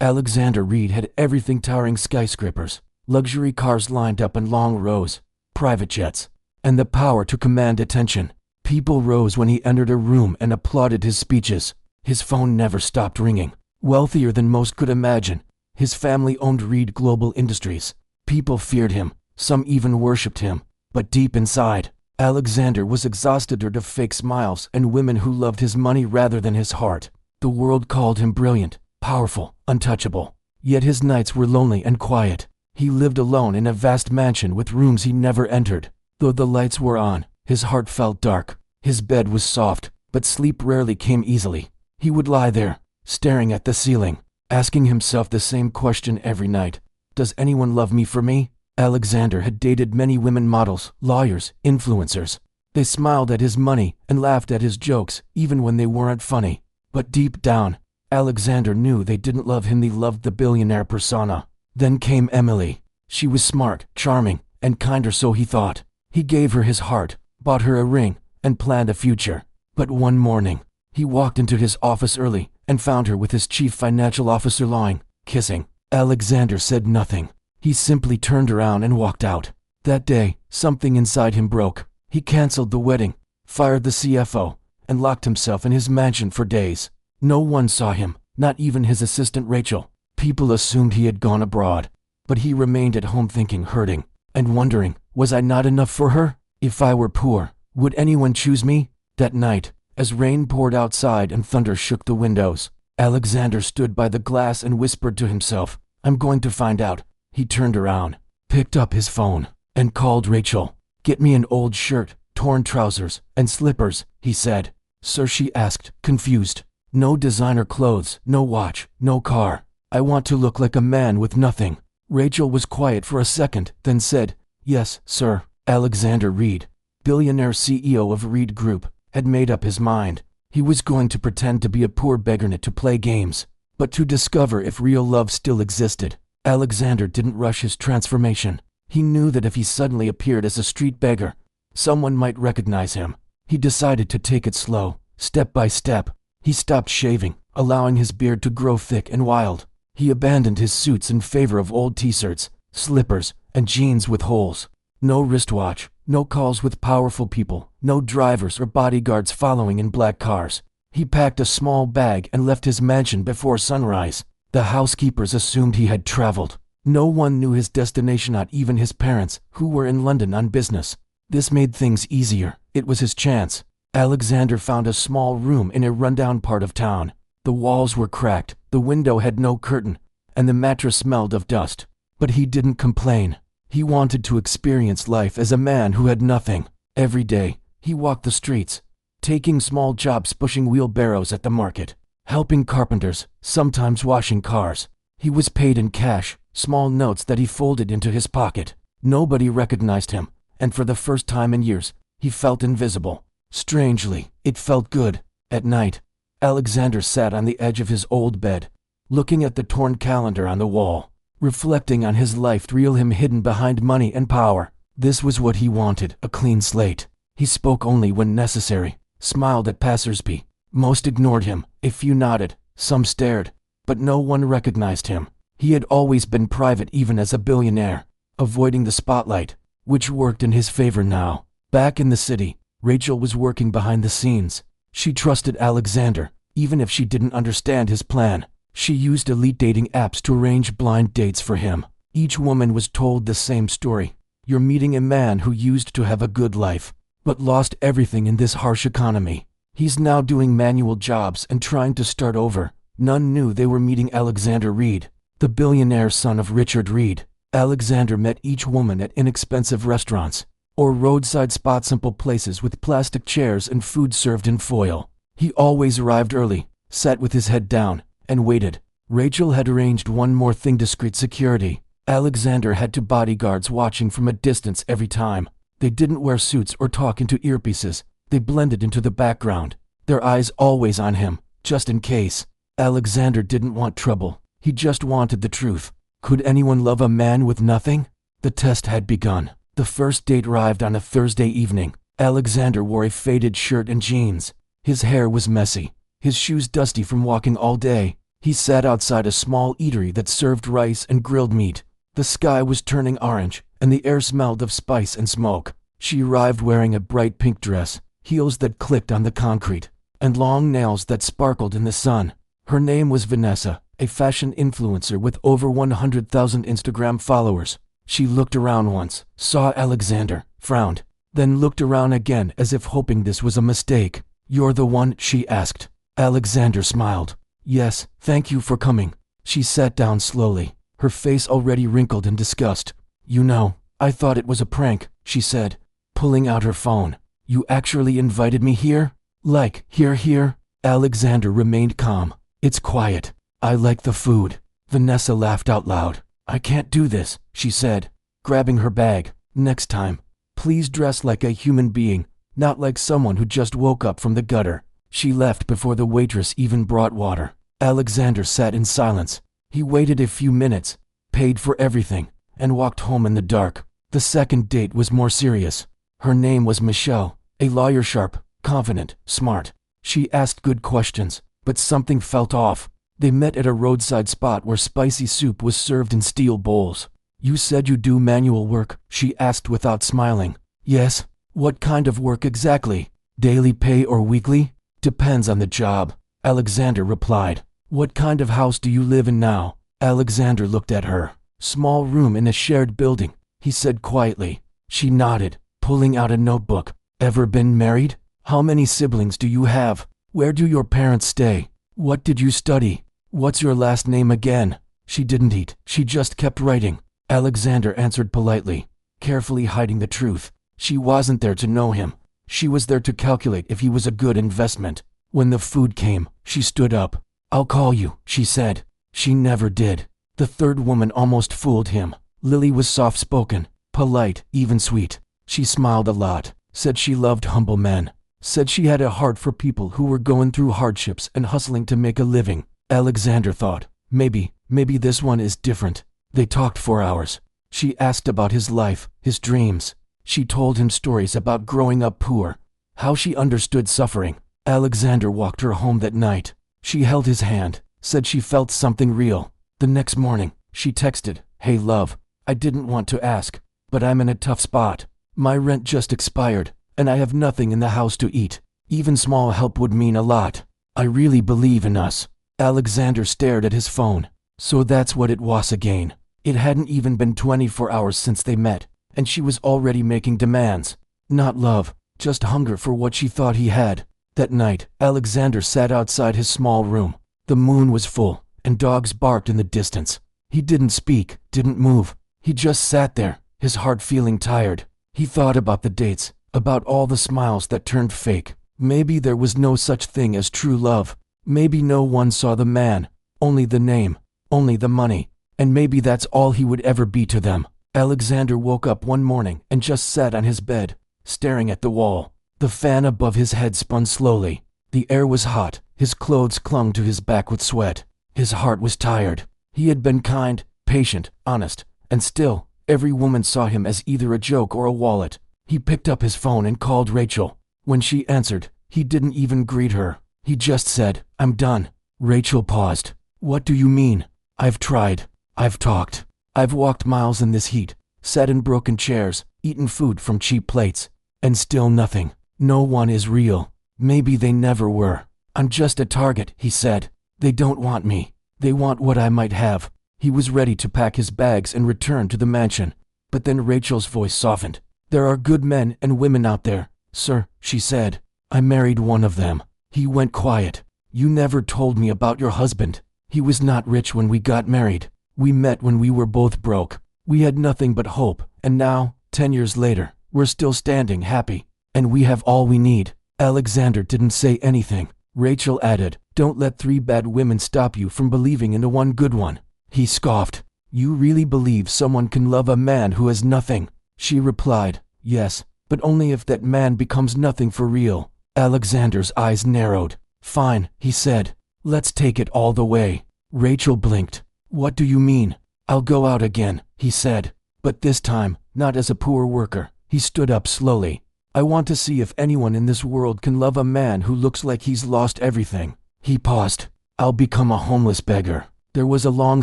Alexander Reed had everything: towering skyscrapers, luxury cars lined up in long rows, private jets, and the power to command attention. People rose when he entered a room and applauded his speeches. His phone never stopped ringing. Wealthier than most could imagine, his family owned Reed Global Industries. People feared him, some even worshipped him. But deep inside, Alexander was exhausted of fake smiles and women who loved his money rather than his heart. The world called him brilliant, powerful, untouchable. Yet his nights were lonely and quiet. He lived alone in a vast mansion with rooms he never entered. Though the lights were on, his heart felt dark. His bed was soft, but sleep rarely came easily. He would lie there, staring at the ceiling, asking himself the same question every night. Does anyone love me for me? Alexander had dated many women models, lawyers, influencers. They smiled at his money and laughed at his jokes, even when they weren't funny. But deep down, Alexander knew they didn't love him, they loved the billionaire persona. Then came Emily. She was smart, charming, and kinder, so he thought. He gave her his heart, bought her a ring, and planned a future. But one morning, he walked into his office early and found her with his chief financial officer lying, kissing. Alexander said nothing. He simply turned around and walked out. That day, something inside him broke. He canceled the wedding, fired the CFO, and locked himself in his mansion for days. No one saw him, not even his assistant Rachel. People assumed he had gone abroad, but he remained at home thinking, hurting, and wondering, was I not enough for her? If I were poor, would anyone choose me? That night, as rain poured outside and thunder shook the windows, Alexander stood by the glass and whispered to himself, I'm going to find out. He turned around, picked up his phone, and called Rachel. Get me an old shirt, torn trousers, and slippers, he said. Sir, she asked, confused. No designer clothes, no watch, no car. I want to look like a man with nothing. Rachel was quiet for a second, then said, Yes, sir. Alexander Reed, billionaire CEO of Reed Group, had made up his mind. He was going to pretend to be a poor beggar, not to play games, but to discover if real love still existed. Alexander didn't rush his transformation. He knew that if he suddenly appeared as a street beggar, someone might recognize him. He decided to take it slow, step by step. He stopped shaving, allowing his beard to grow thick and wild. He abandoned his suits in favor of old t-shirts, slippers, and jeans with holes. No wristwatch, no calls with powerful people, no drivers or bodyguards following in black cars. He packed a small bag and left his mansion before sunrise. The housekeepers assumed he had traveled. No one knew his destination, not even his parents, who were in London on business. This made things easier. It was his chance. Alexander found a small room in a rundown part of town. The walls were cracked, the window had no curtain, and the mattress smelled of dust. But he didn't complain. He wanted to experience life as a man who had nothing. Every day, he walked the streets, taking small jobs, pushing wheelbarrows at the market, helping carpenters, sometimes washing cars. He was paid in cash, small notes that he folded into his pocket. Nobody recognized him, and for the first time in years, he felt invisible. Strangely, it felt good. At night, Alexander sat on the edge of his old bed, looking at the torn calendar on the wall, reflecting on his life, real him hidden behind money and power. This was what he wanted, a clean slate. He spoke only when necessary, smiled at passersby. Most ignored him, a few nodded, some stared, but no one recognized him. He had always been private even as a billionaire, avoiding the spotlight, which worked in his favor now. Back in the city, Rachel was working behind the scenes. She trusted Alexander, even if she didn't understand his plan. She used elite dating apps to arrange blind dates for him. Each woman was told the same story. You're meeting a man who used to have a good life, but lost everything in this harsh economy. He's now doing manual jobs and trying to start over. None knew they were meeting Alexander Reed, the billionaire son of Richard Reed. Alexander met each woman at inexpensive restaurants or roadside spots, simple places with plastic chairs and food served in foil. He always arrived early, sat with his head down, and waited. Rachel had arranged one more thing: discreet security. Alexander had two bodyguards watching from a distance every time. They didn't wear suits or talk into earpieces. They blended into the background, their eyes always on him, just in case. Alexander didn't want trouble. He just wanted the truth. Could anyone love a man with nothing? The test had begun. The first date arrived on a Thursday evening. Alexander wore a faded shirt and jeans. His hair was messy, his shoes dusty from walking all day. He sat outside a small eatery that served rice and grilled meat. The sky was turning orange, and the air smelled of spice and smoke. She arrived wearing a bright pink dress, heels that clicked on the concrete, and long nails that sparkled in the sun. Her name was Vanessa, a fashion influencer with over 100,000 Instagram followers. She looked around once, saw Alexander, frowned, then looked around again as if hoping this was a mistake. "You're the one?" she asked. Alexander smiled. "Yes, thank you for coming." She sat down slowly, her face already wrinkled in disgust. "You know, I thought it was a prank," she said, pulling out her phone. "You actually invited me here? Like, here?" Alexander remained calm. "It's quiet. I like the food." Vanessa laughed out loud. "I can't do this," she said, grabbing her bag. "Next time, please dress like a human being, not like someone who just woke up from the gutter." She left before the waitress even brought water. Alexander sat in silence. He waited a few minutes, paid for everything, and walked home in the dark. The second date was more serious. Her name was Michelle, a lawyer, sharp, confident, smart. She asked good questions, but something felt off. They met at a roadside spot where spicy soup was served in steel bowls. "You said you do manual work?" she asked without smiling. "Yes." "What kind of work exactly? Daily pay or weekly?" "Depends on the job," Alexander replied. "What kind of house do you live in now?" Alexander looked at her. "Small room in a shared building," he said quietly. She nodded, pulling out a notebook. "Ever been married? How many siblings do you have? Where do your parents stay? What did you study? What's your last name again?" She didn't eat. She just kept writing. Alexander answered politely, carefully hiding the truth. She wasn't there to know him. She was there to calculate if he was a good investment. When the food came, she stood up. "I'll call you," she said. She never did. The third woman almost fooled him. Lily was soft-spoken, polite, even sweet. She smiled a lot, said she loved humble men, said she had a heart for people who were going through hardships and hustling to make a living. Alexander thought, maybe this one is different. They talked for hours. She asked about his life, his dreams. She told him stories about growing up poor, how she understood suffering. Alexander walked her home that night. She held his hand, said she felt something real. The next morning, she texted, "Hey love, I didn't want to ask, but I'm in a tough spot. My rent just expired, and I have nothing in the house to eat. Even small help would mean a lot. I really believe in us." Alexander stared at his phone. So that's what it was again. It hadn't even been 24 hours since they met, and she was already making demands. Not love, just hunger for what she thought he had. That night, Alexander sat outside his small room. The moon was full, and dogs barked in the distance. He didn't speak, didn't move. He just sat there, his heart feeling tired. He thought about the dates, about all the smiles that turned fake. Maybe there was no such thing as true love. Maybe no one saw the man, only the name, only the money. And maybe that's all he would ever be to them. Alexander woke up one morning and just sat on his bed, staring at the wall. The fan above his head spun slowly. The air was hot. His clothes clung to his back with sweat. His heart was tired. He had been kind, patient, honest, and still, every woman saw him as either a joke or a wallet. He picked up his phone and called Rachel. When she answered, he didn't even greet her. He just said, "I'm done." Rachel paused. "What do you mean?" "I've tried. I've talked. I've walked miles in this heat, sat in broken chairs, eaten food from cheap plates, and still nothing. No one is real. Maybe they never were. I'm just a target," he said. "They don't want me. They want what I might have." He was ready to pack his bags and return to the mansion. But then Rachel's voice softened. "There are good men and women out there, sir," she said. "I married one of them." He went quiet. "You never told me about your husband. He was not rich when we got married. We met when we were both broke. We had nothing but hope, and now, 10 years later, we're still standing happy. And we have all we need." Alexander didn't say anything. Rachel added, "Don't let 3 bad women stop you from believing in the one good one." He scoffed. "You really believe someone can love a man who has nothing?" She replied, "Yes, but only if that man becomes nothing for real." Alexander's eyes narrowed. "Fine," he said. "Let's take it all the way." Rachel blinked. "What do you mean?" "I'll go out again," he said. "But this time, not as a poor worker." He stood up slowly. "I want to see if anyone in this world can love a man who looks like he's lost everything." He paused. I'll become a homeless beggar. There was a long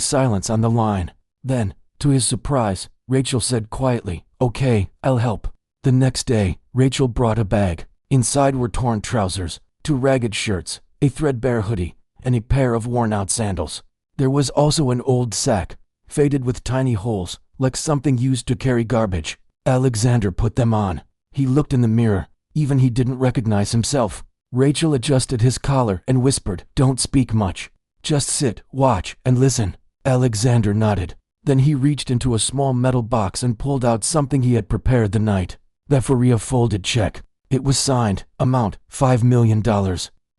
silence on the line. Then, to his surprise, Rachel said quietly, "Okay, I'll help." The next day, Rachel brought a bag. Inside were torn trousers, 2 ragged shirts, a threadbare hoodie, and a pair of worn-out sandals. There was also an old sack, faded with tiny holes, like something used to carry garbage. Alexander put them on. He looked in the mirror. Even he didn't recognize himself. Rachel adjusted his collar and whispered, "Don't speak much. Just sit, watch, and listen." Alexander nodded. Then he reached into a small metal box and pulled out something he had prepared the night. For a folded check. It was signed, amount $5 million.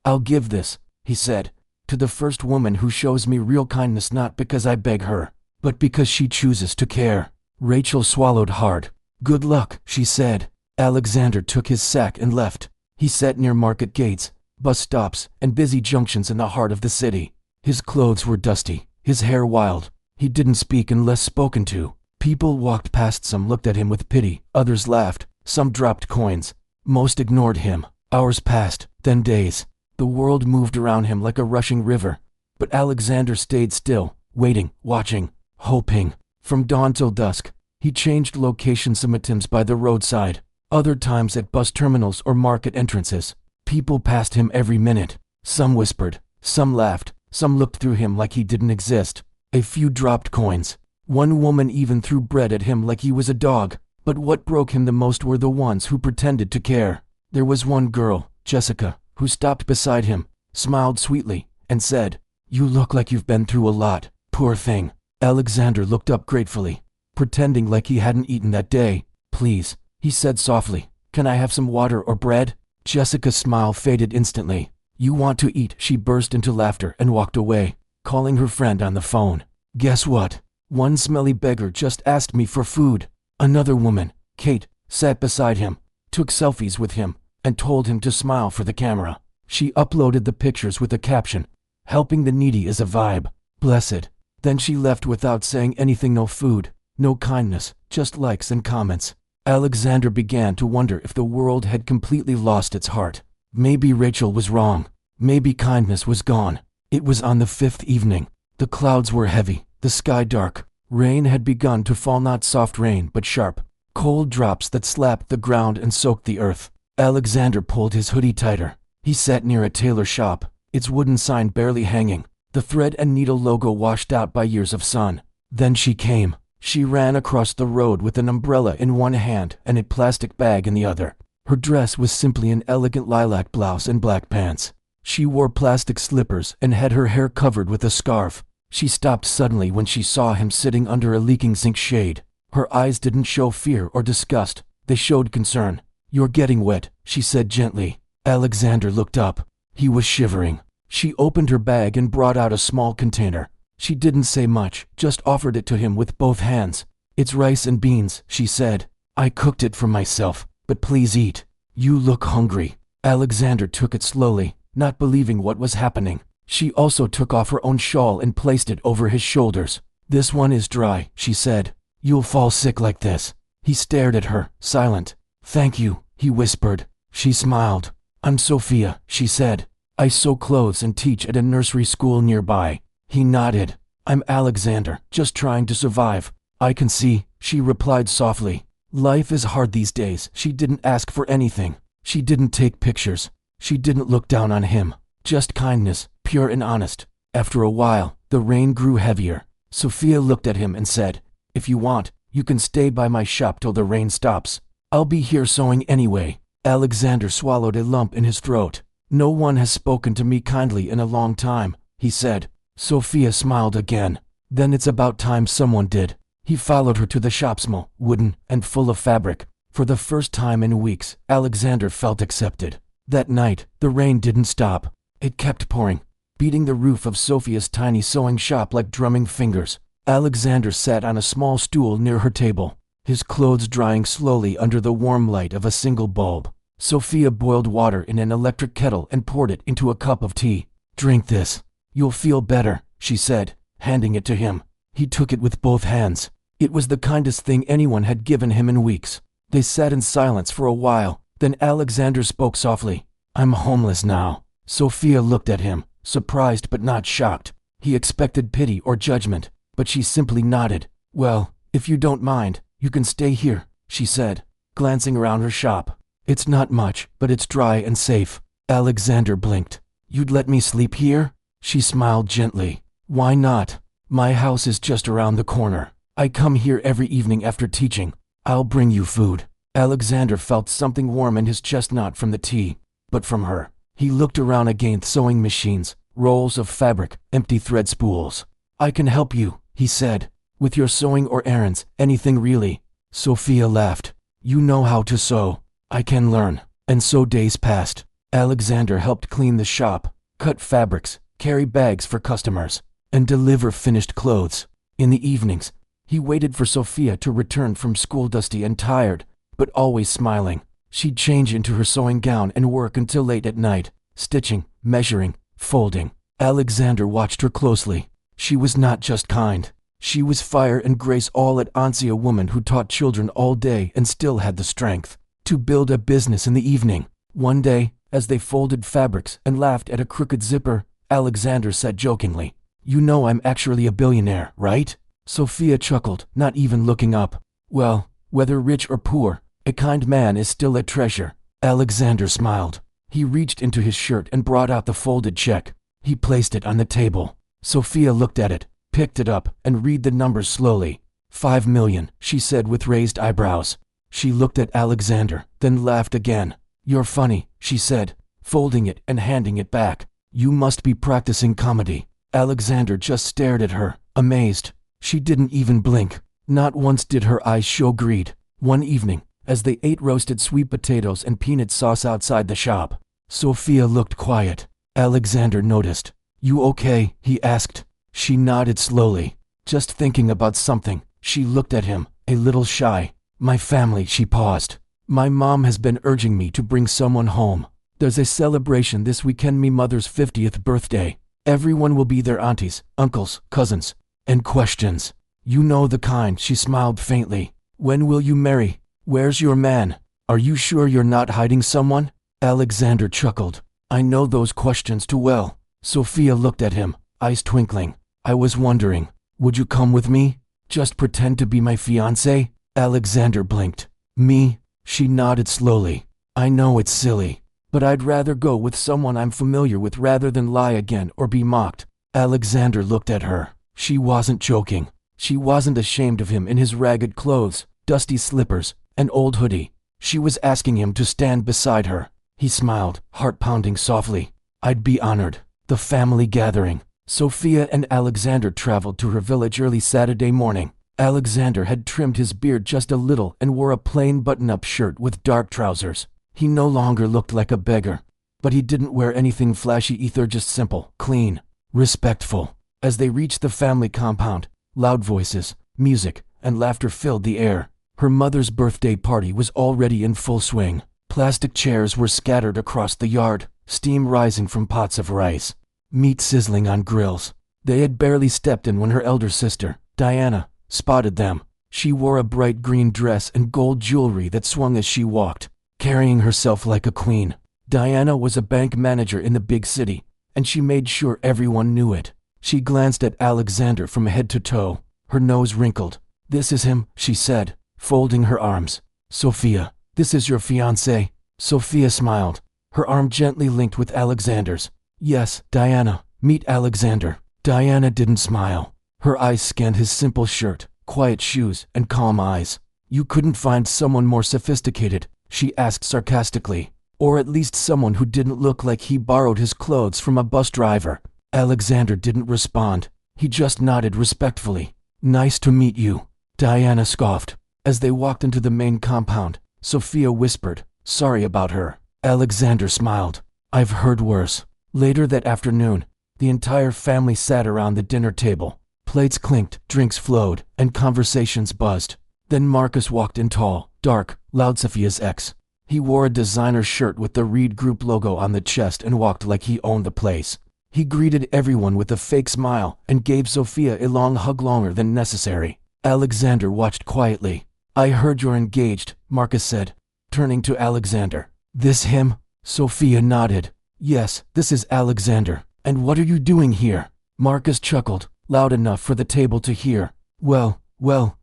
"I'll give this," he said, "to the first woman who shows me real kindness, not because I beg her, but because she chooses to care." Rachel swallowed hard. "Good luck," she said. Alexander took his sack and left. He sat near market gates, bus stops, and busy junctions in the heart of the city. His clothes were dusty, his hair wild. He didn't speak unless spoken to. People walked past, some looked at him with pity, others laughed, some dropped coins. Most ignored him. Hours passed, then days. The world moved around him like a rushing river. But Alexander stayed still, waiting, watching, hoping. From dawn till dusk, he changed locations, sometimes by the roadside, other times at bus terminals or market entrances. People passed him every minute. Some whispered, some laughed, some looked through him like he didn't exist. A few dropped coins. One woman even threw bread at him like he was a dog. But what broke him the most were the ones who pretended to care. There was one girl, Jessica, who stopped beside him, smiled sweetly, and said, "You look like you've been through a lot, poor thing." Alexander looked up gratefully, pretending like he hadn't eaten that day. "Please," he said softly, "can I have some water or bread?" Jessica's smile faded instantly. "You want to eat?" She burst into laughter and walked away, calling her friend on the phone. "Guess what? One smelly beggar just asked me for food." Another woman, Kate, sat beside him, took selfies with him, and told him to smile for the camera. She uploaded the pictures with a caption, "Helping the needy is a vibe. Blessed." Then she left without saying anything. No food, no kindness, just likes and comments. Alexander began to wonder if the world had completely lost its heart. Maybe Rachel was wrong. Maybe kindness was gone. It was on the 5th evening. The clouds were heavy, the sky dark. Rain had begun to fall, not soft rain, but sharp, cold drops that slapped the ground and soaked the earth. Alexander pulled his hoodie tighter. He sat near a tailor shop, its wooden sign barely hanging, the thread and needle logo washed out by years of sun. Then she came. She ran across the road with an umbrella in one hand and a plastic bag in the other. Her dress was simply an elegant lilac blouse and black pants. She wore plastic slippers and had her hair covered with a scarf. She stopped suddenly when she saw him sitting under a leaking zinc shade. Her eyes didn't show fear or disgust. They showed concern. "You're getting wet," she said gently. Alexander looked up. He was shivering. She opened her bag and brought out a small container. She didn't say much, just offered it to him with both hands. "It's rice and beans," she said. "I cooked it for myself, but please eat. You look hungry." Alexander took it slowly, not believing what was happening. She also took off her own shawl and placed it over his shoulders. "This one is dry," she said. "You'll fall sick like this." He stared at her, silent. "Thank you," he whispered. She smiled. "I'm Sophia," she said. "I sew clothes and teach at a nursery school nearby." He nodded. "I'm Alexander, just trying to survive." "I can see," she replied softly. "Life is hard these days." She didn't ask for anything. She didn't take pictures. She didn't look down on him. Just kindness, pure and honest. After a while, the rain grew heavier. Sophia looked at him and said, "If you want, you can stay by my shop till the rain stops. I'll be here sewing anyway." Alexander swallowed a lump in his throat. "No one has spoken to me kindly in a long time," he said. Sophia smiled again. "Then it's about time someone did." He followed her to the shop, small, wooden, and full of fabric. For the first time in weeks, Alexander felt accepted. That night, the rain didn't stop. It kept pouring, beating the roof of Sophia's tiny sewing shop like drumming fingers. Alexander sat on a small stool near her table, his clothes drying slowly under the warm light of a single bulb. Sophia boiled water in an electric kettle and poured it into a cup of tea. "Drink this. You'll feel better," she said, handing it to him. He took it with both hands. It was the kindest thing anyone had given him in weeks. They sat in silence for a while. Then Alexander spoke softly. "I'm homeless now." Sophia looked at him, surprised but not shocked. He expected pity or judgment, but she simply nodded. "Well, if you don't mind, you can stay here," she said, glancing around her shop. "It's not much, but it's dry and safe." Alexander blinked. "You'd let me sleep here?" She smiled gently. "Why not? My house is just around the corner. I come here every evening after teaching. I'll bring you food." Alexander felt something warm in his chest, not from the tea, but from her. He looked around again, sewing machines, rolls of fabric, empty thread spools. "I can help you," he said, "with your sewing or errands, anything really." Sophia laughed. "You know how to sew. I can learn." And so days passed. Alexander helped clean the shop, cut fabrics, carry bags for customers, and deliver finished clothes. In the evenings, he waited for Sophia to return from school, dusty and tired, but always smiling. She'd change into her sewing gown and work until late at night, stitching, measuring, folding. Alexander watched her closely. She was not just kind. She was fire and grace all at once, a woman who taught children all day and still had the strength to build a business in the evening. One day, as they folded fabrics and laughed at a crooked zipper, Alexander said jokingly, "You know I'm actually a billionaire, right?" Sophia chuckled, not even looking up. "Well, whether rich or poor, a kind man is still a treasure." Alexander smiled. He reached into his shirt and brought out the folded check. He placed it on the table. Sophia looked at it, picked it up, and read the numbers slowly. 5 million, she said with raised eyebrows. She looked at Alexander, then laughed again. "You're funny," she said, folding it and handing it back. "You must be practicing comedy." Alexander just stared at her, amazed. She didn't even blink. Not once did her eyes show greed. One evening, as they ate roasted sweet potatoes and peanut sauce outside the shop, Sophia looked quiet. Alexander noticed. "You okay?" he asked. She nodded slowly. "Just thinking about something." She looked at him, a little shy. "My family," she paused. "My mom has been urging me to bring someone home. There's a celebration this weekend, me mother's 50th birthday. Everyone will be there, aunties, uncles, cousins, and questions. You know the kind." She smiled faintly. "When will you marry? Where's your man? Are you sure you're not hiding someone?" Alexander chuckled. "I know those questions too well." Sophia looked at him, eyes twinkling. "I was wondering, would you come with me? Just pretend to be my fiancé?" Alexander blinked. "Me?" She nodded slowly. "I know it's silly, but I'd rather go with someone I'm familiar with rather than lie again or be mocked." Alexander looked at her. She wasn't joking. She wasn't ashamed of him in his ragged clothes, dusty slippers, and old hoodie. She was asking him to stand beside her. He smiled, heart pounding softly. "I'd be honored." The family gathering. Sophia and Alexander traveled to her village early Saturday morning. Alexander had trimmed his beard just a little and wore a plain button-up shirt with dark trousers. He no longer looked like a beggar, but he didn't wear anything flashy either, just simple, clean, respectful. As they reached the family compound, loud voices, music, and laughter filled the air. Her mother's birthday party was already in full swing. Plastic chairs were scattered across the yard, steam rising from pots of rice, meat sizzling on grills. They had barely stepped in when her elder sister, Diana, spotted them. She wore a bright green dress and gold jewelry that swung as she walked, carrying herself like a queen. Diana was a bank manager in the big city, and she made sure everyone knew it. She glanced at Alexander from head to toe, her nose wrinkled. "This is him," she said, folding her arms. "Sophia, this is your fiancé." Sophia smiled, her arm gently linked with Alexander's. "Yes, Diana, meet Alexander." Diana didn't smile. Her eyes scanned his simple shirt, quiet shoes, and calm eyes. "You couldn't find someone more sophisticated?" she asked sarcastically. "Or at least someone who didn't look like he borrowed his clothes from a bus driver?" Alexander didn't respond. He just nodded respectfully. "Nice to meet you," Diana scoffed. As they walked into the main compound, Sophia whispered, "Sorry about her." Alexander smiled. "I've heard worse." Later that afternoon, the entire family sat around the dinner table. Plates clinked, drinks flowed, and conversations buzzed. Then Marcus walked in, tall, dark, loud, Sophia's ex. He wore a designer shirt with the Reed Group logo on the chest and walked like he owned the place. He greeted everyone with a fake smile and gave Sophia a long hug, longer than necessary. Alexander watched quietly. "I heard you're engaged," Marcus said, turning to Alexander. "This him?" Sophia nodded. "Yes, this is Alexander. And what are you doing here? Marcus chuckled, loud enough for the table to hear. Well,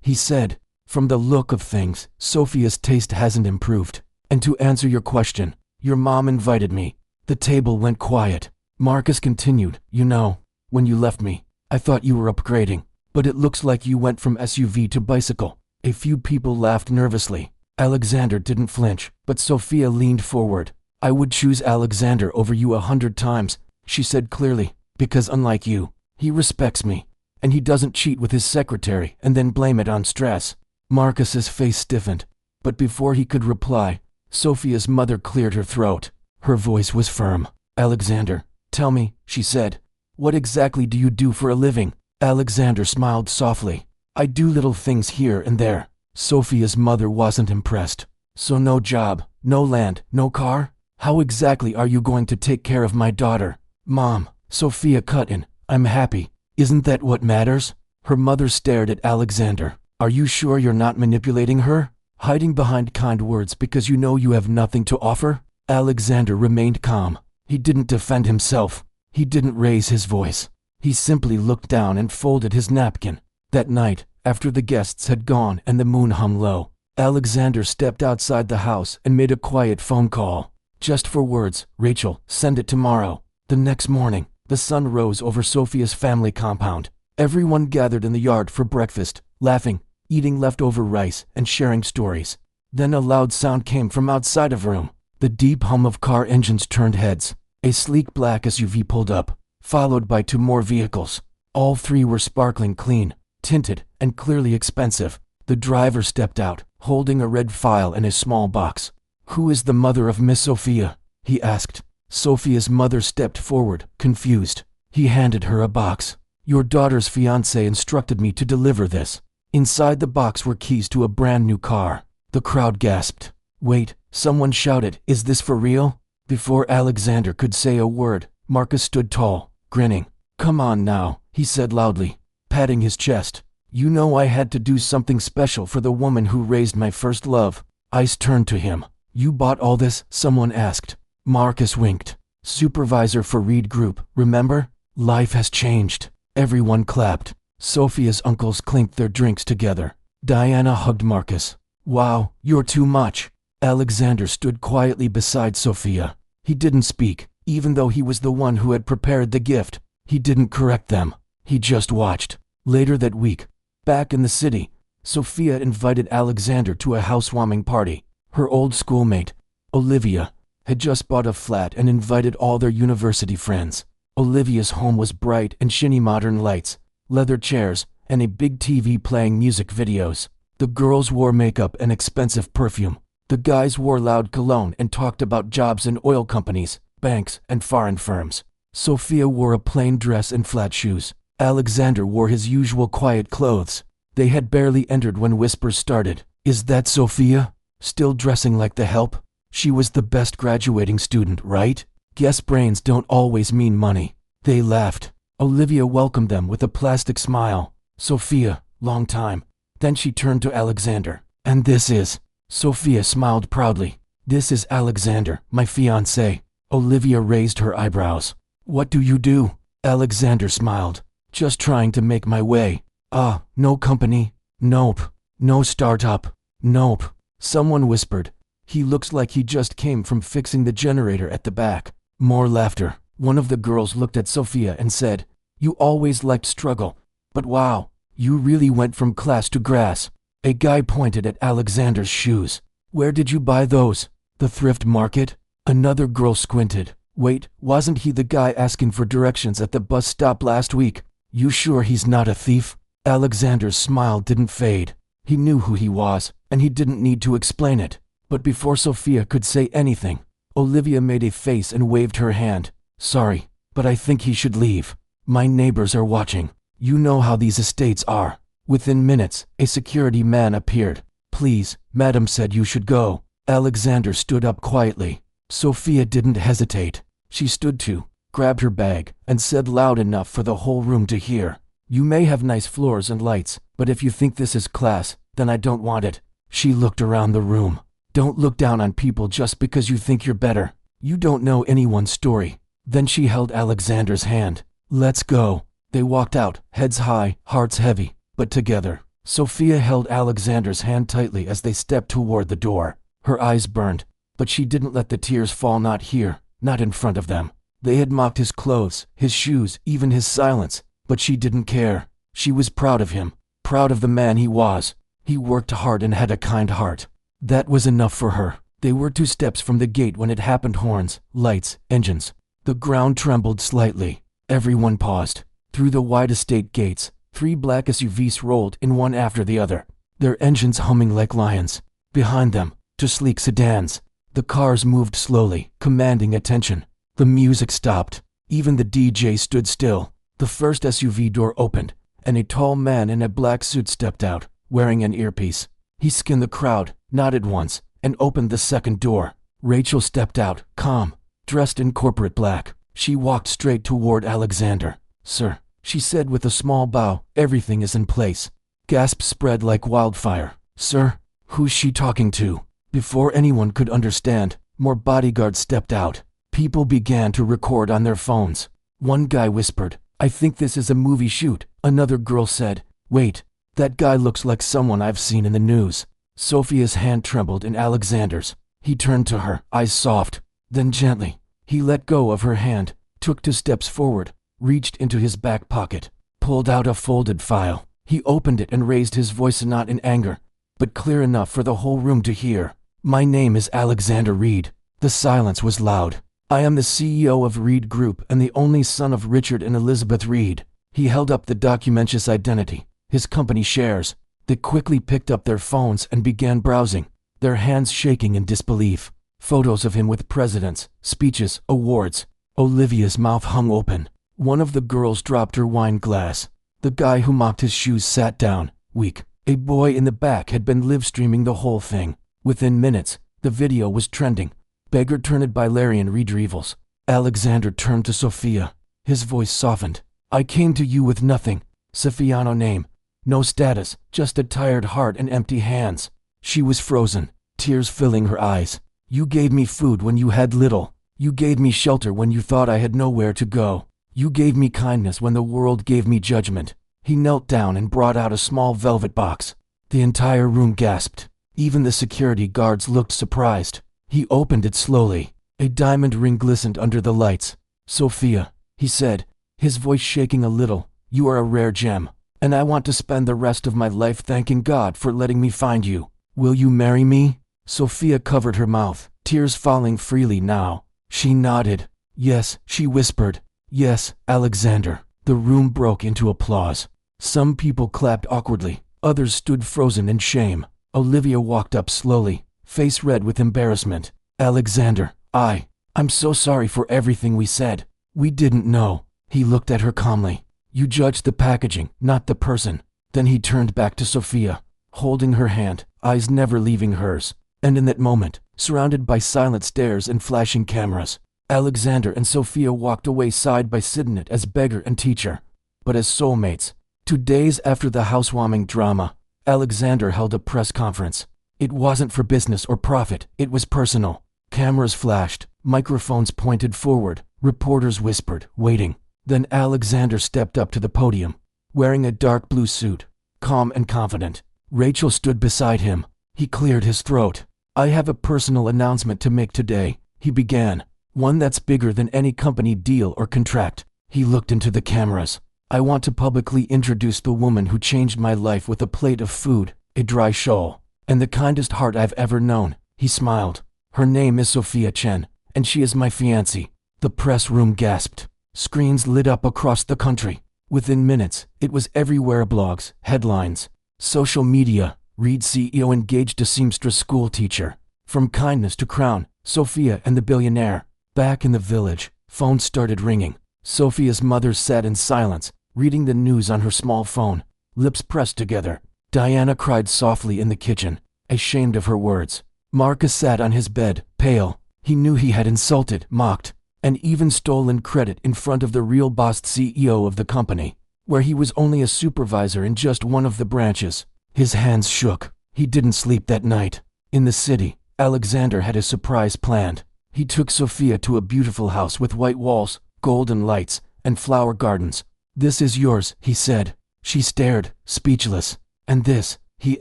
he said. From the look of things, Sophia's taste hasn't improved. And to answer your question, your mom invited me. The table went quiet. Marcus continued, you know, when you left me, I thought you were upgrading. But it looks like you went from SUV to bicycle. A few people laughed nervously. Alexander didn't flinch, but Sophia leaned forward. I would choose Alexander over you 100 times, she said clearly, because unlike you, he respects me. And he doesn't cheat with his secretary and then blame it on stress. Marcus's face stiffened, but before he could reply, Sophia's mother cleared her throat. Her voice was firm. Alexander, tell me, she said, what exactly do you do for a living? Alexander smiled softly. I do little things here and there. Sophia's mother wasn't impressed. So no job, no land, no car? How exactly are you going to take care of my daughter? Mom, Sophia cut in, I'm happy. Isn't that what matters? Her mother stared at Alexander. Are you sure you're not manipulating her? Hiding behind kind words because you know you have nothing to offer? Alexander remained calm. He didn't defend himself. He didn't raise his voice. He simply looked down and folded his napkin. That night, after the guests had gone and the moon hung low, Alexander stepped outside the house and made a quiet phone call. Just for words, Rachel, send it tomorrow. The next morning, the sun rose over Sophia's family compound. Everyone gathered in the yard for breakfast, laughing, eating leftover rice, and sharing stories. Then a loud sound came from outside of the room. The deep hum of car engines turned heads. A sleek black SUV pulled up, followed by 2 more vehicles. All 3 were sparkling clean, tinted, and clearly expensive. The driver stepped out, holding a red file and a small box. Who is the mother of Miss Sophia? He asked. Sophia's mother stepped forward, confused. He handed her a box. Your daughter's fiancé instructed me to deliver this. Inside the box were keys to a brand new car. The crowd gasped. Wait, someone shouted, is this for real? Before Alexander could say a word, Marcus stood tall, grinning. Come on now, he said loudly, patting his chest. You know I had to do something special for the woman who raised my first love. Ice turned to him. You bought all this? Someone asked. Marcus winked. Supervisor for Reed Group, remember? Life has changed. Everyone clapped. Sophia's uncles clinked their drinks together. Diana hugged Marcus. Wow, you're too much. Alexander stood quietly beside Sophia. He didn't speak, even though he was the one who had prepared the gift. He didn't correct them. He just watched. Later that week, back in the city, Sophia invited Alexander to a housewarming party. Her old schoolmate, Olivia, had just bought a flat and invited all their university friends. Olivia's home was bright and shiny modern lights, leather chairs, and a big TV playing music videos. The girls wore makeup and expensive perfume. The guys wore loud cologne and talked about jobs in oil companies, banks, and foreign firms. Sophia wore a plain dress and flat shoes. Alexander wore his usual quiet clothes. They had barely entered when whispers started. Is that Sophia? Still dressing like the help? She was the best graduating student, right? Guess brains don't always mean money. They laughed. Olivia welcomed them with a plastic smile. Sophia, long time. Then she turned to Alexander. And this is... Sophia smiled proudly. This is Alexander, my fiancé. Olivia raised her eyebrows. What do you do? Alexander smiled. Just trying to make my way. Ah, no company? Nope. No startup? Nope. Someone whispered. He looks like he just came from fixing the generator at the back. More laughter. One of the girls looked at Sophia and said, You always liked struggle. But wow, you really went from class to grass. A guy pointed at Alexander's shoes. Where did you buy those? The thrift market? Another girl squinted. Wait, wasn't he the guy asking for directions at the bus stop last week? You sure he's not a thief? Alexander's smile didn't fade. He knew who he was, and he didn't need to explain it. But before Sophia could say anything, Olivia made a face and waved her hand. Sorry, but I think he should leave. My neighbors are watching. You know how these estates are. Within minutes, a security man appeared. Please, madam said you should go. Alexander stood up quietly. Sophia didn't hesitate. She stood too, grabbed her bag, and said loud enough for the whole room to hear. You may have nice floors and lights, but if you think this is class, then I don't want it. She looked around the room. Don't look down on people just because you think you're better. You don't know anyone's story. Then she held Alexander's hand. "Let's go." They walked out, heads high, hearts heavy, but together. Sophia held Alexander's hand tightly as they stepped toward the door. Her eyes burned, but she didn't let the tears fall, not here, not in front of them. They had mocked his clothes, his shoes, even his silence, but she didn't care. She was proud of him, proud of the man he was. He worked hard and had a kind heart. That was enough for her. They were 2 steps from the gate when it happened. Horns, lights, engines. The ground trembled slightly. Everyone paused. Through the wide estate gates, 3 black SUVs rolled in one after the other, their engines humming like lions. Behind them, 2 sleek sedans. The cars moved slowly, commanding attention. The music stopped. Even the DJ stood still. The first SUV door opened, and a tall man in a black suit stepped out, wearing an earpiece. He skinned the crowd, nodded once, and opened the second door. Rachel stepped out, calm, dressed in corporate black. She walked straight toward Alexander. "Sir," she said with a small bow, "everything is in place." Gasps spread like wildfire. "Sir? Who's she talking to?" Before anyone could understand, more bodyguards stepped out. People began to record on their phones. One guy whispered, "I think this is a movie shoot." Another girl said, "Wait, that guy looks like someone I've seen in the news." Sophia's hand trembled in Alexander's. He turned to her, eyes soft. Then gently, he let go of her hand, took 2 steps forward, reached into his back pocket, pulled out a folded file. He opened it and raised his voice, not in anger, but clear enough for the whole room to hear. "My name is Alexander Reed." The silence was loud. "I am the CEO of Reed Group and the only son of Richard and Elizabeth Reed." He held up the documentous identity, his company shares. They quickly picked up their phones and began browsing, their hands shaking in disbelief. Photos of him with presidents, speeches, awards. Olivia's mouth hung open. One of the girls dropped her wine glass. The guy who mocked his shoes sat down, weak. A boy in the back had been live-streaming the whole thing. Within minutes, the video was trending. Beggar turned by Larian Retrievals. Alexander turned to Sophia. His voice softened. "I came to you with nothing. Sofiano name. No status, just a tired heart and empty hands." She was frozen, tears filling her eyes. "You gave me food when you had little. You gave me shelter when you thought I had nowhere to go. You gave me kindness when the world gave me judgment." He knelt down and brought out a small velvet box. The entire room gasped. Even the security guards looked surprised. He opened it slowly. A diamond ring glistened under the lights. "Sophia," he said, his voice shaking a little, "you are a rare gem, and I want to spend the rest of my life thanking God for letting me find you. Will you marry me?" Sophia covered her mouth, tears falling freely now. She nodded. "Yes," she whispered. "Yes, Alexander." The room broke into applause. Some people clapped awkwardly, others stood frozen in shame. Olivia walked up slowly, face red with embarrassment. "Alexander, I'm so sorry for everything we said. We didn't know." He looked at her calmly. "You judged the packaging, not the person." Then he turned back to Sophia, holding her hand, eyes never leaving hers. And in that moment, surrounded by silent stares and flashing cameras, Alexander and Sophia walked away side by side, not as beggar and teacher, but as soulmates. 2 days after the housewarming drama, Alexander held a press conference. It wasn't for business or profit, it was personal. Cameras flashed, microphones pointed forward, reporters whispered, waiting. Then Alexander stepped up to the podium, wearing a dark blue suit, calm and confident. Rachel stood beside him. He cleared his throat. "I have a personal announcement to make today," he began. "One that's bigger than any company deal or contract." He looked into the cameras. "I want to publicly introduce the woman who changed my life with a plate of food, a dry shawl, and the kindest heart I've ever known." He smiled. "Her name is Sophia Chen, and she is my fiancée." The press room gasped. Screens lit up across the country. Within minutes, it was everywhere: blogs, headlines, social media. Reed CEO engaged a seamstress school teacher. From kindness to crown, Sophia and the billionaire. Back in the village, phones started ringing. Sophia's mother sat in silence, reading the news on her small phone, lips pressed together. Diana cried softly in the kitchen, ashamed of her words. Marcus sat on his bed, pale. He knew he had insulted, mocked, and even stolen credit in front of the real boss, CEO of the company, where he was only a supervisor in just one of the branches. His hands shook. He didn't sleep that night. In the city, Alexander had a surprise planned. He took Sophia to a beautiful house with white walls, golden lights, and flower gardens. "This is yours," he said. She stared, speechless. "And this," he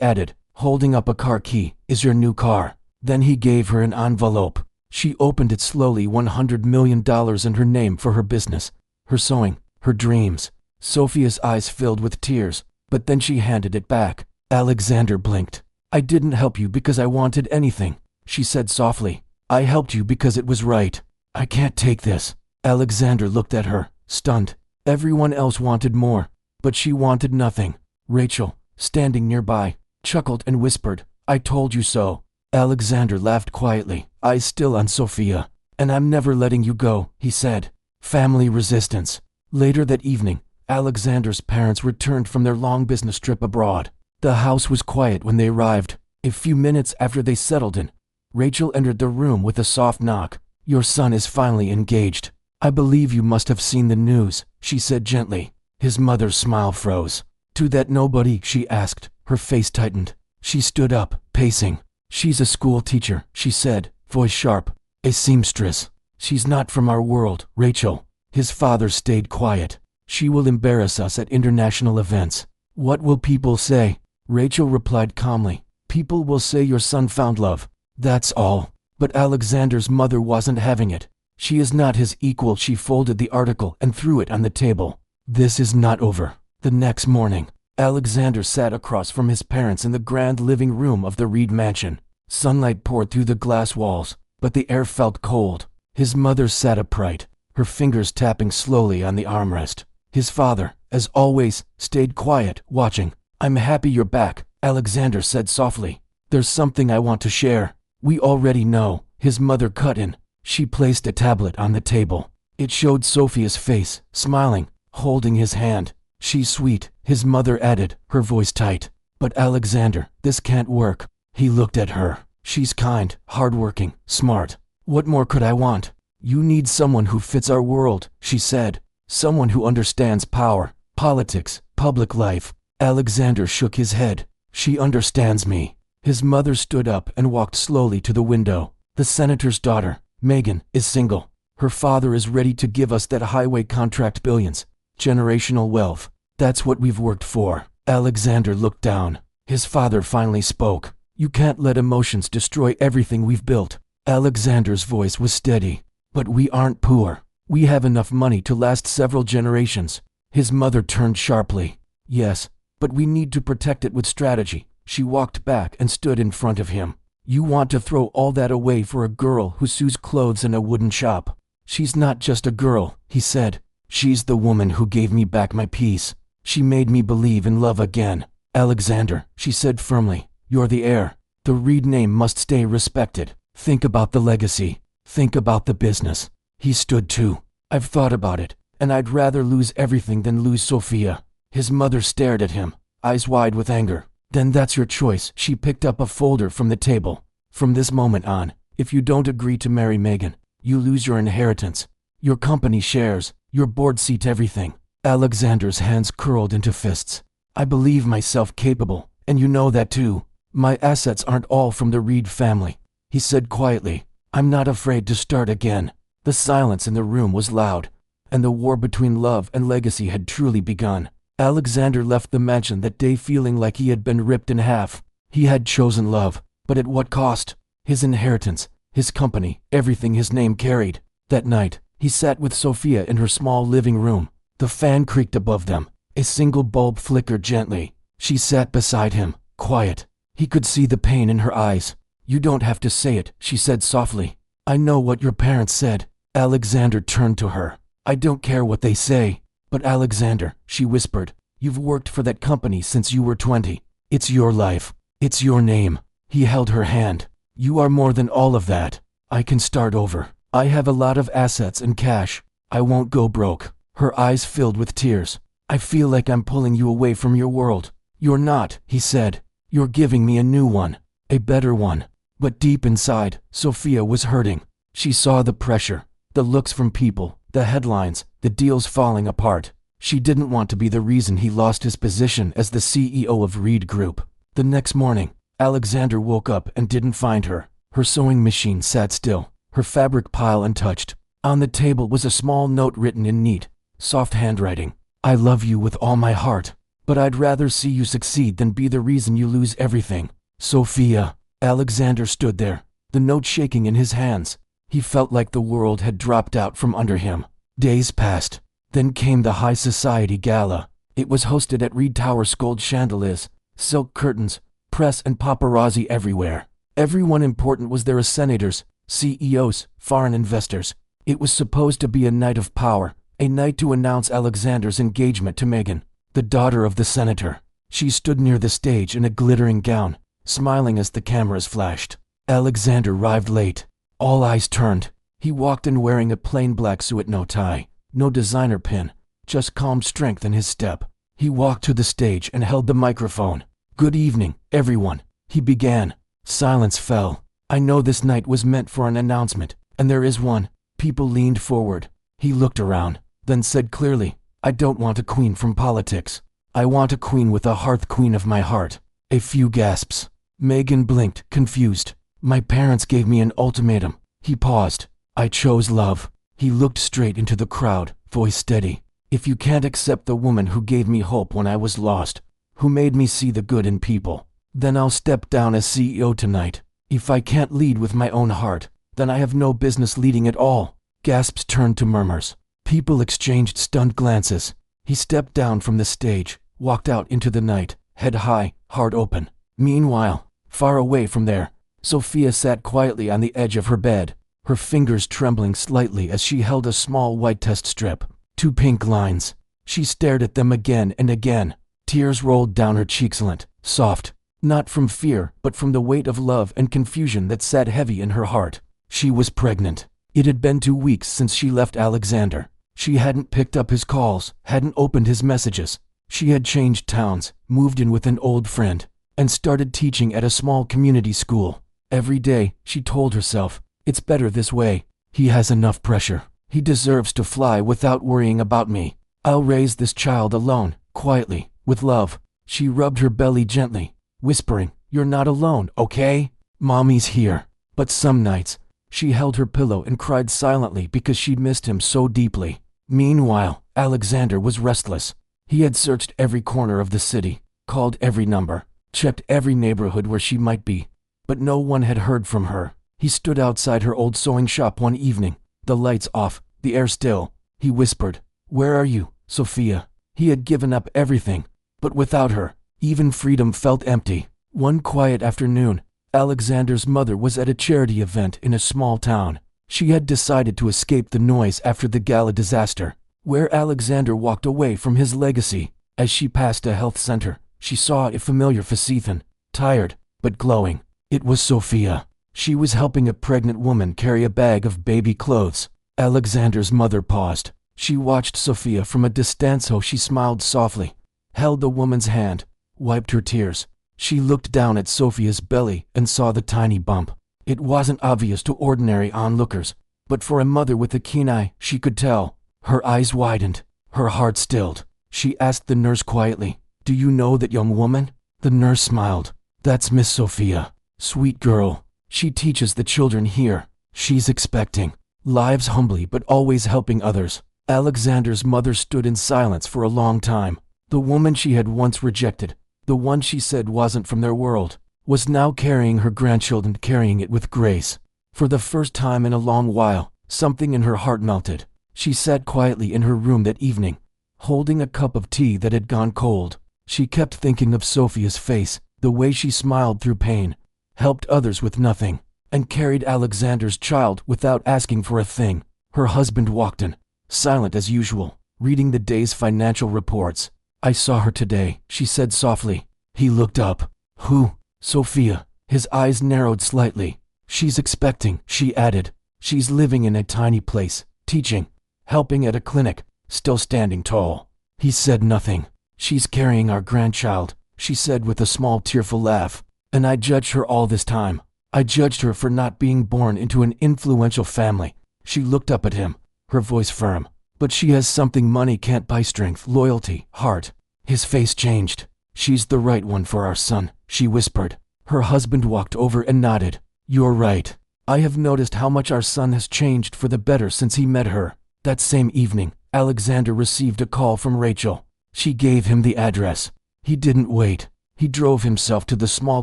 added, holding up a car key, "is your new car." Then he gave her an envelope. She opened it slowly. $100 million and her name for her business, her sewing, her dreams. Sophia's eyes filled with tears, but then she handed it back. Alexander blinked. "I didn't help you because I wanted anything," she said softly. "I helped you because it was right. I can't take this." Alexander looked at her, stunned. Everyone else wanted more, but she wanted nothing. Rachel, standing nearby, chuckled and whispered, "I told you so." Alexander laughed quietly, eyes still on Sophia. "And I'm never letting you go," he said. Family resistance. Later that evening, Alexander's parents returned from their long business trip abroad. The house was quiet when they arrived. A few minutes after they settled in, Rachel entered the room with a soft knock. "Your son is finally engaged. I believe you must have seen the news," she said gently. His mother's smile froze. "To that nobody?" she asked. Her face tightened. She stood up, pacing. "She's a school teacher," she said, voice sharp. "A seamstress. She's not from our world, Rachel." His father stayed quiet. "She will embarrass us at international events." "What will people say?" Rachel replied calmly. "People will say your son found love. That's all." But Alexander's mother wasn't having it. "She is not his equal." She folded the article and threw it on the table. "This is not over." The next morning, Alexander sat across from his parents in the grand living room of the Reed mansion. Sunlight poured through the glass walls, but the air felt cold. His mother sat upright, her fingers tapping slowly on the armrest. His father, as always, stayed quiet, watching. "I'm happy you're back," Alexander said softly. "There's something I want to share." "We already know," his mother cut in. She placed a tablet on the table. It showed Sophia's face, smiling, holding his hand. "She's sweet," his mother added, her voice tight. "But Alexander, this can't work." He looked at her. "She's kind, hardworking, smart. What more could I want?" "You need someone who fits our world," she said. "Someone who understands power, politics, public life." Alexander shook his head. "She understands me." His mother stood up and walked slowly to the window. "The senator's daughter, Megan, is single. Her father is ready to give us that highway contract, billions. Generational wealth. That's what we've worked for." Alexander looked down. His father finally spoke. "You can't let emotions destroy everything we've built." Alexander's voice was steady. "But we aren't poor. We have enough money to last several generations." His mother turned sharply. "Yes, but we need to protect it with strategy." She walked back and stood in front of him. "You want to throw all that away for a girl who sews clothes in a wooden shop." "She's not just a girl," he said. "She's the woman who gave me back my peace. She made me believe in love again." "Alexander," she said firmly, "you're the heir. The Reed name must stay respected. Think about the legacy. Think about the business." He stood too. "I've thought about it, and I'd rather lose everything than lose Sophia." His mother stared at him, eyes wide with anger. "Then that's your choice." She picked up a folder from the table. "From this moment on, if you don't agree to marry Megan, you lose your inheritance, your company shares, your board seat, everything." Alexander's hands curled into fists. "I believe myself capable, and you know that too. My assets aren't all from the Reed family," he said quietly. "I'm not afraid to start again." The silence in the room was loud, and the war between love and legacy had truly begun. Alexander left the mansion that day feeling like he had been ripped in half. He had chosen love, but at what cost? His inheritance, his company, everything his name carried. That night, he sat with Sophia in her small living room. The fan creaked above them. A single bulb flickered gently. She sat beside him, quiet. He could see the pain in her eyes. "You don't have to say it," she said softly. "I know what your parents said." Alexander turned to her. "I don't care what they say." "But Alexander," she whispered, "you've worked for that company since you were 20. It's your life. It's your name." He held her hand. "You are more than all of that. I can start over. I have a lot of assets and cash. I won't go broke." Her eyes filled with tears. "I feel like I'm pulling you away from your world." "You're not," he said. "You're giving me a new one, a better one." But deep inside, Sophia was hurting. She saw the pressure, the looks from people, the headlines, the deals falling apart. She didn't want to be the reason he lost his position as the CEO of Reed Group. The next morning, Alexander woke up and didn't find her. Her sewing machine sat still. her fabric pile untouched. On the table was a small note written in neat, soft handwriting. I love you with all my heart, but I'd rather see you succeed than be the reason you lose everything. Sophia. Alexander stood there, the note shaking in his hands. He felt like the world had dropped out from under him. Days passed. Then came the high society gala. It was hosted at Reed Tower's gold chandeliers, silk curtains, press and paparazzi everywhere. Everyone important was there, as senators, CEOs, foreign investors. It was supposed to be a night of power, a night to announce Alexander's engagement to Megan, the daughter of the senator. She stood near the stage in a glittering gown, smiling as the cameras flashed. Alexander arrived late. All eyes turned. He walked in wearing a plain black suit, no tie, no designer pin, just calm strength in his step. He walked to the stage and held the microphone. Good evening, everyone, he began. Silence fell. I know this night was meant for an announcement, and there is one. People leaned forward. He looked around, then said clearly, I don't want a queen from politics. I want a queen with a hearth, queen of my heart. A few gasps. Megan blinked, confused. My parents gave me an ultimatum. He paused. I chose love. He looked straight into the crowd, voice steady. If you can't accept the woman who gave me hope when I was lost, who made me see the good in people, then I'll step down as CEO tonight. If I can't lead with my own heart, then I have no business leading at all. Gasps turned to murmurs. People exchanged stunned glances. He stepped down from the stage, walked out into the night, head high, heart open. Meanwhile, far away from there, Sophia sat quietly on the edge of her bed, her fingers trembling slightly as she held a small white test strip. 2 pink lines. She stared at them again and again. Tears rolled down her cheeks, soft, not from fear, but from the weight of love and confusion that sat heavy in her heart. She was pregnant. It had been 2 weeks since she left Alexander. She hadn't picked up his calls, hadn't opened his messages. She had changed towns, moved in with an old friend, and started teaching at a small community school. Every day, she told herself, it's better this way. He has enough pressure. He deserves to fly without worrying about me. I'll raise this child alone, quietly, with love. She rubbed her belly gently, whispering, you're not alone, okay? Mommy's here. But some nights, she held her pillow and cried silently because she'd missed him so deeply. Meanwhile, Alexander was restless. He had searched every corner of the city, called every number, checked every neighborhood where she might be, but no one had heard from her. He stood outside her old sewing shop one evening, the lights off, the air still. He whispered, where are you, Sophia? He had given up everything, but without her, even freedom felt empty. One quiet afternoon, Alexander's mother was at a charity event in a small town. She had decided to escape the noise after the gala disaster, where Alexander walked away from his legacy. As she passed a health center, she saw a familiar face, tired, but glowing. It was Sophia. She was helping a pregnant woman carry a bag of baby clothes. Alexander's mother paused. She watched Sophia from a distance. She smiled softly, held the woman's hand, wiped her tears. She looked down at Sophia's belly and saw the tiny bump. It wasn't obvious to ordinary onlookers, but for a mother with a keen eye, she could tell. Her eyes widened, her heart stilled. She asked the nurse quietly, do you know that young woman? The nurse smiled. That's Miss Sophia. Sweet girl. She teaches the children here. She's expecting. Lives humbly but always helping others. Alexander's mother stood in silence for a long time. The woman she had once rejected, the one she said wasn't from their world, was now carrying her grandchildren, carrying it with grace. For the first time in a long while, something in her heart melted. She sat quietly in her room that evening, holding a cup of tea that had gone cold. She kept thinking of Sophia's face, the way she smiled through pain, helped others with nothing, and carried Alexander's child without asking for a thing. Her husband walked in, silent as usual, reading the day's financial reports. I saw her today, she said softly. He looked up. Who? Sophia. His eyes narrowed slightly. She's expecting, she added. She's living in a tiny place, teaching, helping at a clinic, still standing tall. He said nothing. She's carrying our grandchild, she said with a small tearful laugh. And I judged her all this time. I judged her for not being born into an influential family. She looked up at him, her voice firm. But she has something money can't buy: strength, loyalty, heart. His face changed. She's the right one for our son, she whispered. Her husband walked over and nodded. You're right. I have noticed how much our son has changed for the better since he met her." That same evening, Alexander received a call from Rachel. She gave him the address. He didn't wait. He drove himself to the small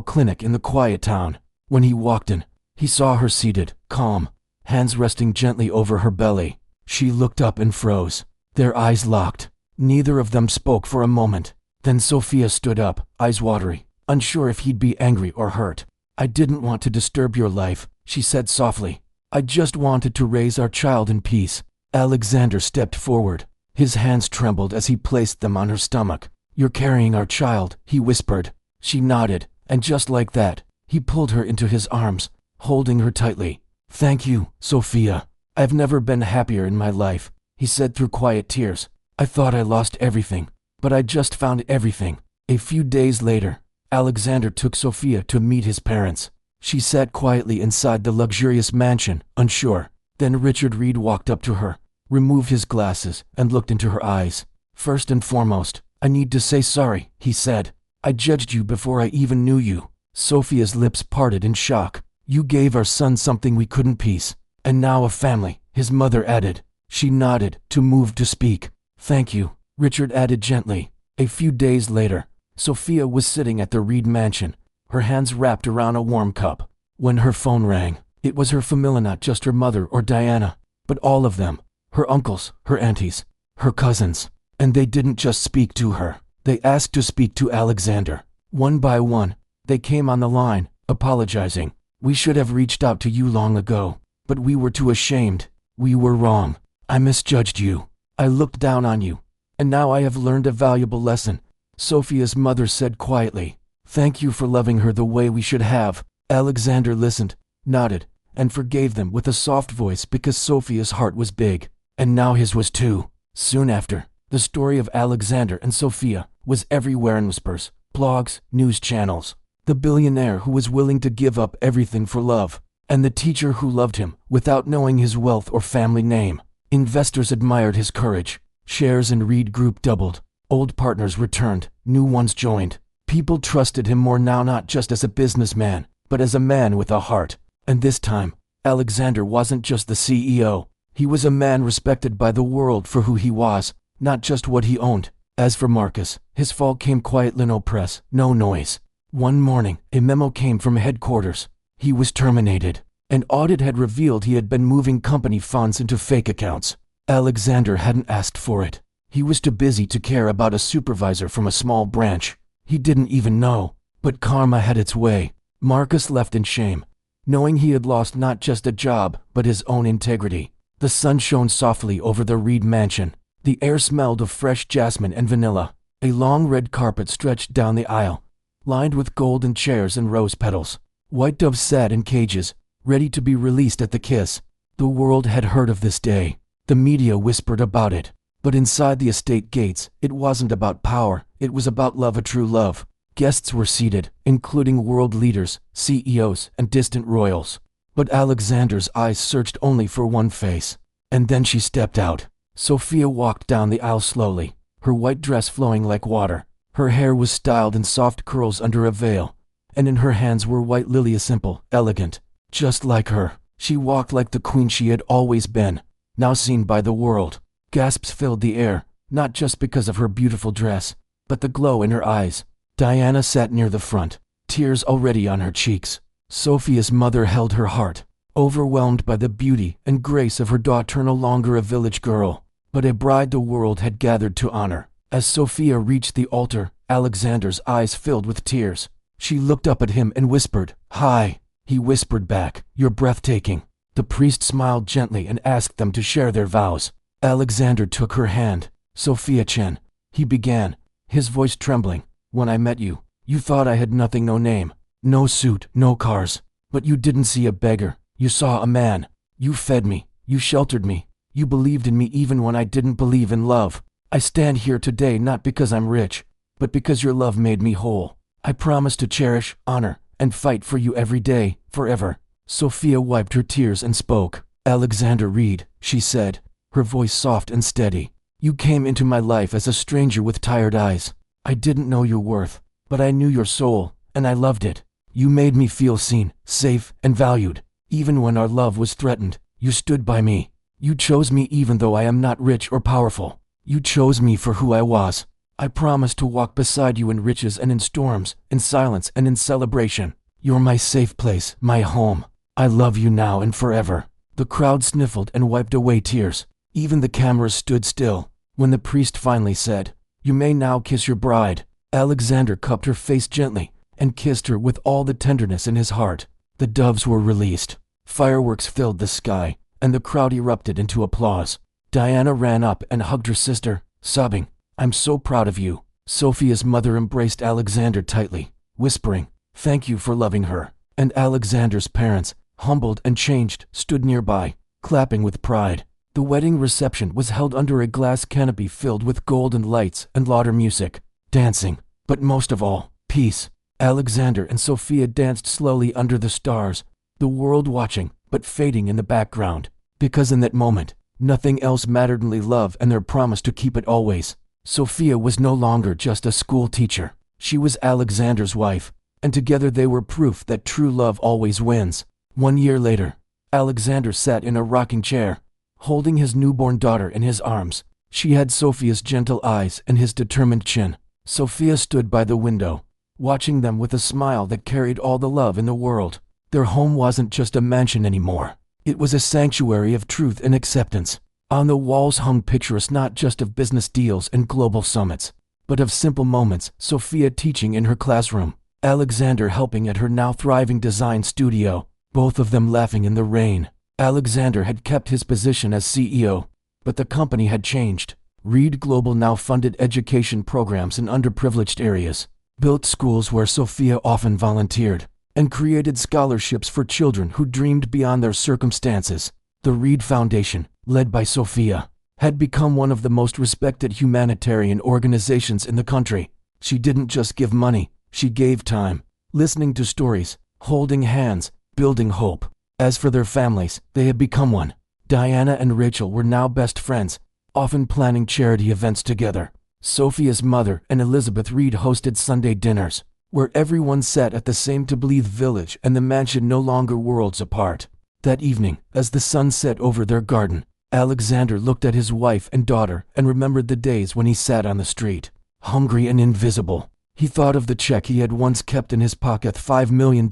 clinic in the quiet town. When he walked in, he saw her seated, calm, hands resting gently over her belly. She looked up and froze. Their eyes locked. Neither of them spoke for a moment. Then Sophia stood up, eyes watery, unsure if he'd be angry or hurt. "I didn't want to disturb your life," she said softly. "I just wanted to raise our child in peace." Alexander stepped forward. His hands trembled as he placed them on her stomach. "You're carrying our child," he whispered. She nodded, and just like that, he pulled her into his arms, holding her tightly. "Thank you, Sophia. I've never been happier in my life," he said through quiet tears. "I thought I lost everything, but I just found everything." A few days later, Alexander took Sophia to meet his parents. She sat quietly inside the luxurious mansion, unsure. Then Richard Reed walked up to her, removed his glasses, and looked into her eyes. "First and foremost, I need to say sorry," he said. "I judged you before I even knew you." Sophia's lips parted in shock. "You gave our son something we couldn't piece. And now a family," his mother added. She nodded, too moved to speak. "Thank you," Richard added gently. A few days later, Sophia was sitting at the Reed mansion, her hands wrapped around a warm cup. When her phone rang, it was her family, not just her mother or Diana, but all of them. Her uncles, her aunties, her cousins. And they didn't just speak to her. They asked to speak to Alexander. One by one, they came on the line, apologizing. "We should have reached out to you long ago, but we were too ashamed. We were wrong. I misjudged you. I looked down on you. And now I have learned a valuable lesson," Sophia's mother said quietly. "Thank you for loving her the way we should have." Alexander listened, nodded, and forgave them with a soft voice because Sophia's heart was big. And now his was too. Soon after, the story of Alexander and Sophia was everywhere in whispers, blogs, news channels. The billionaire who was willing to give up everything for love, and the teacher who loved him without knowing his wealth or family name. Investors admired his courage. Shares in Reed Group doubled. Old partners returned, new ones joined. People trusted him more now, not just as a businessman, but as a man with a heart. And this time, Alexander wasn't just the CEO. He was a man respected by the world for who he was, not just what he owned. As for Marcus, his fall came quietly, no press, no noise. One morning, a memo came from headquarters. He was terminated. An audit had revealed he had been moving company funds into fake accounts. Alexander hadn't asked for it. He was too busy to care about a supervisor from a small branch. He didn't even know. But karma had its way. Marcus left in shame, knowing he had lost not just a job, but his own integrity. The sun shone softly over the Reed mansion. The air smelled of fresh jasmine and vanilla. A long red carpet stretched down the aisle, lined with golden chairs and rose petals. White doves sat in cages, ready to be released at the kiss. The world had heard of this day. The media whispered about it. But inside the estate gates, it wasn't about power, it was about love, a true love. Guests were seated, including world leaders, CEOs, and distant royals. But Alexander's eyes searched only for one face. And then she stepped out. Sophia walked down the aisle slowly, her white dress flowing like water. Her hair was styled in soft curls under a veil, and in her hands were white lilies, simple, elegant. Just like her, she walked like the queen she had always been, now seen by the world. Gasps filled the air, not just because of her beautiful dress, but the glow in her eyes. Diana sat near the front, tears already on her cheeks. Sophia's mother held her heart, overwhelmed by the beauty and grace of her daughter, no longer a village girl, but a bride the world had gathered to honor. As Sophia reached the altar, Alexander's eyes filled with tears. She looked up at him and whispered, "Hi." He whispered back, "You're breathtaking." The priest smiled gently and asked them to share their vows. Alexander took her hand. "Sophia Chen," he began, his voice trembling. "When I met you, you thought I had nothing, no name, no suit, no cars. But you didn't see a beggar, you saw a man. You fed me, you sheltered me, you believed in me even when I didn't believe in love. I stand here today not because I'm rich, but because your love made me whole. I promise to cherish, honor, and fight for you every day, forever." Sophia wiped her tears and spoke. "Alexander Reed," she said, her voice soft and steady. "You came into my life as a stranger with tired eyes. I didn't know your worth, but I knew your soul, and I loved it. You made me feel seen, safe, and valued. Even when our love was threatened, you stood by me. You chose me even though I am not rich or powerful. You chose me for who I was. I promise to walk beside you in riches and in storms, in silence and in celebration. You're my safe place, my home. I love you now and forever." The crowd sniffled and wiped away tears. Even the cameras stood still. When the priest finally said, "You may now kiss your bride," Alexander cupped her face gently and kissed her with all the tenderness in his heart. The doves were released. Fireworks filled the sky, and the crowd erupted into applause. Diana ran up and hugged her sister, sobbing, "I'm so proud of you." Sophia's mother embraced Alexander tightly, whispering, "Thank you for loving her." And Alexander's parents, humbled and changed, stood nearby, clapping with pride. The wedding reception was held under a glass canopy filled with golden lights and louder music, dancing, but most of all, peace. Alexander and Sophia danced slowly under the stars, the world watching, but fading in the background, because in that moment, nothing else mattered only love and their promise to keep it always. Sophia was no longer just a school teacher. She was Alexander's wife, and together they were proof that true love always wins. 1 year later, Alexander sat in a rocking chair, holding his newborn daughter in his arms. She had Sophia's gentle eyes and his determined chin. Sophia stood by the window, watching them with a smile that carried all the love in the world. Their home wasn't just a mansion anymore. It was a sanctuary of truth and acceptance. On the walls hung pictures not just of business deals and global summits, but of simple moments. Sophia teaching in her classroom, Alexander helping at her now thriving design studio, both of them laughing in the rain. Alexander had kept his position as CEO, but the company had changed. Reed Global now funded education programs in underprivileged areas, built schools where Sophia often volunteered, and created scholarships for children who dreamed beyond their circumstances. The Reed Foundation, led by Sophia, had become one of the most respected humanitarian organizations in the country. She didn't just give money, she gave time, listening to stories, holding hands, building hope. As for their families, they had become one. Diana and Rachel were now best friends, often planning charity events together. Sophia's mother and Elizabeth Reed hosted Sunday dinners, where everyone sat at the same to Blythe village and the mansion no longer worlds apart. That evening, as the sun set over their garden, Alexander looked at his wife and daughter and remembered the days when he sat on the street, hungry and invisible. He thought of the check he had once kept in his pocket, $5 million.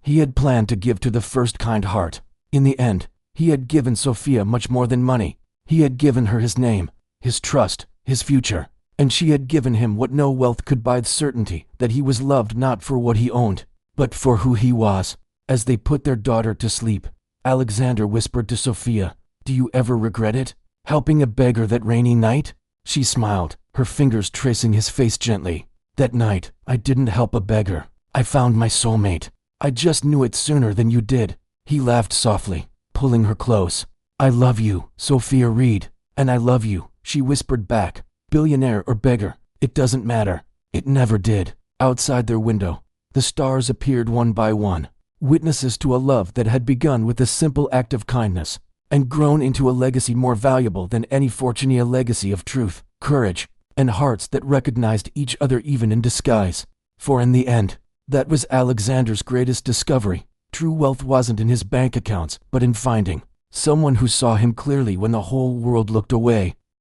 He had planned to give to the First Kind Heart. In the end, he had given Sophia much more than money. He had given her his name, his trust, his future, and she had given him what no wealth could buy: the certainty that he was loved not for what he owned, but for who he was. As they put their daughter to sleep, Alexander whispered to Sophia, "Do you ever regret it? Helping a beggar that rainy night?" She smiled, her fingers tracing his face gently. "That night, I didn't help a beggar. I found my soulmate. I just knew it sooner than you did." He laughed softly, pulling her close. "I love you, Sophia Reed, and I love you," she whispered back. "Billionaire or beggar, it doesn't matter." It never did. Outside their window, the stars appeared one by one, witnesses to a love that had begun with a simple act of kindness and grown into a legacy more valuable than any fortune, a legacy of truth, courage, and hearts that recognized each other even in disguise. For in the end, that was Alexander's greatest discovery. True wealth wasn't in his bank accounts, but in finding someone who saw him clearly when the whole world looked away.